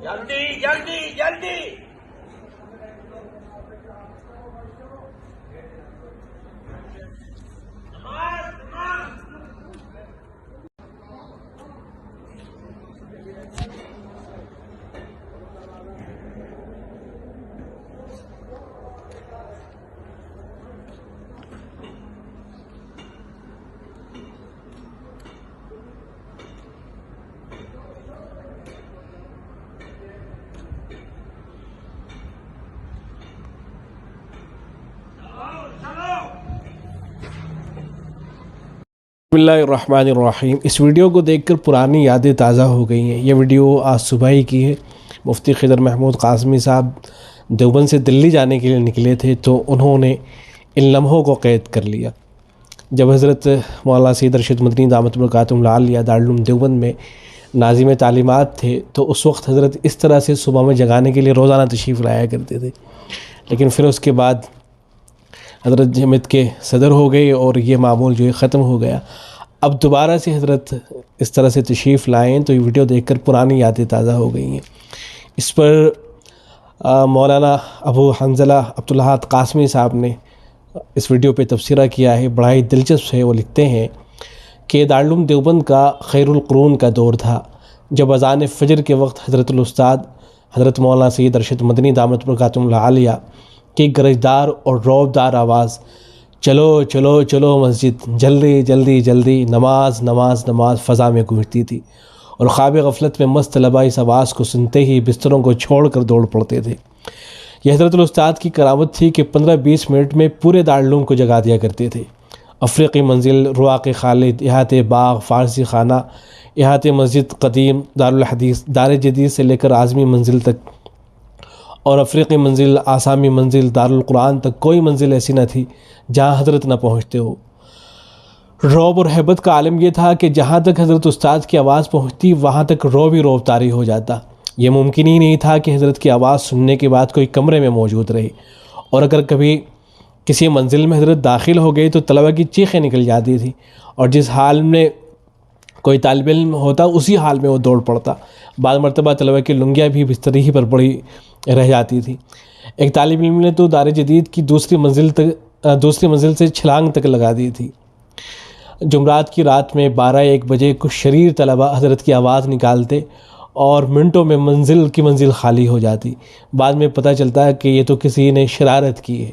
جلدی جلدی جلدی بسم اللہ الرحمن الرحیم۔ اس ویڈیو کو دیکھ کر پرانی یادیں تازہ ہو گئی ہیں۔ یہ ویڈیو آج صبح ہی کی ہے۔ مفتی خضر محمود قاسمی صاحب دیوبند سے دلی جانے کے لیے نکلے تھے تو انہوں نے ان لمحوں کو قید کر لیا جب حضرت مولانا سید ارشد مدنی دامت برکاتہم العالیہ دارالعلوم دیوبند میں ناظم تعلیمات تھے، تو اس وقت حضرت اس طرح سے صبح میں جگانے کے لیے روزانہ تشریف لایا کرتے تھے، لیکن پھر اس کے بعد حضرت جمعیت کے صدر ہو گئے اور یہ معمول جو ہے ختم ہو گیا۔ اب دوبارہ سے حضرت اس طرح سے تشریف لائیں تو یہ ویڈیو دیکھ کر پرانی یادیں تازہ ہو گئی ہیں۔ اس پر مولانا ابو حنظلہ عبدالاحد قاسمی صاحب نے اس ویڈیو پہ تبصرہ کیا ہے، بڑا ہی دلچسپ ہے۔ وہ لکھتے ہیں کہ دارالعلوم دیوبند کا خیر القرون کا دور تھا، جب اذان فجر کے وقت حضرت الاستاد حضرت مولانا سید ارشد مدنی دامت برکاتہم العالیہ کی گرجدار اور رعبدار آواز چلو چلو چلو مسجد، جلدی جلدی جلدی، نماز نماز نماز فضا میں گونجتی تھی، اور خواب غفلت میں مست طلباء اس آواز کو سنتے ہی بستروں کو چھوڑ کر دوڑ پڑتے تھے۔ یہ حضرت الاستاد کی کرامت تھی کہ 15-20 منٹ میں پورے دارالعلوم کو جگا دیا کرتے تھے۔ افریقی منزل، رواق خالد، احاطہ باغ، فارسی خانہ، احاطہ مسجد قدیم، دارالحدیث، دار جدید سے لے کر اعظمی منزل تک، اور افریقی منزل، آسامی منزل، دارالقرآن تک کوئی منزل ایسی نہ تھی جہاں حضرت نہ پہنچتے ہو۔ رعب اور ہیبت کا عالم یہ تھا کہ جہاں تک حضرت استاد کی آواز پہنچتی وہاں تک رعب ہی رعب طاری ہو جاتا۔ یہ ممکن ہی نہیں تھا کہ حضرت کی آواز سننے کے بعد کوئی کمرے میں موجود رہے، اور اگر کبھی کسی منزل میں حضرت داخل ہو گئے تو طلبہ کی چیخیں نکل جاتی تھی، اور جس حال میں کوئی طالب علم ہوتا اسی حال میں وہ دوڑ پڑتا۔ بعض مرتبہ طلبہ کی لنگیاں بھی بستر ہی پر پڑی رہ جاتی تھی۔ ایک طالب علم نے تو دار جدید کی دوسری منزل سے چھلانگ تک لگا دی تھی۔ جمعرات کی رات میں 12-1 بجے کچھ شریر طلبہ حضرت کی آواز نکالتے اور منٹوں میں منزل خالی ہو جاتی۔ بعد میں پتہ چلتا ہے کہ یہ تو کسی نے شرارت کی ہے۔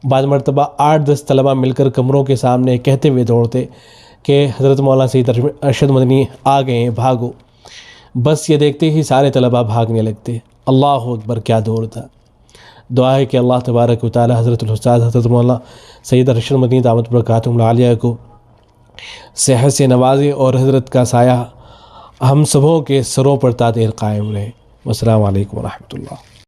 بعض مرتبہ 8-10 طلبہ مل کر کمروں کے سامنے کہتے ہوئے دوڑتے کہ حضرت مولانا سید ارشد مدنی آ گئے ہیں، بھاگو۔ بس یہ دیکھتے ہی سارے طلبہ بھاگنے لگتے۔ اللہ اکبر، کیا دور تھا۔ دعا ہے کہ اللہ تبارک و تعالی حضرت الاستاد حضرت مولانا سید ارشد مدنی دامت برکاتہم العالیہ کو صحت سے نوازے، اور حضرت کا سایہ ہم سبوں کے سروں پر تا دیر قائم رہے۔ والسلام علیکم ورحمۃ اللہ۔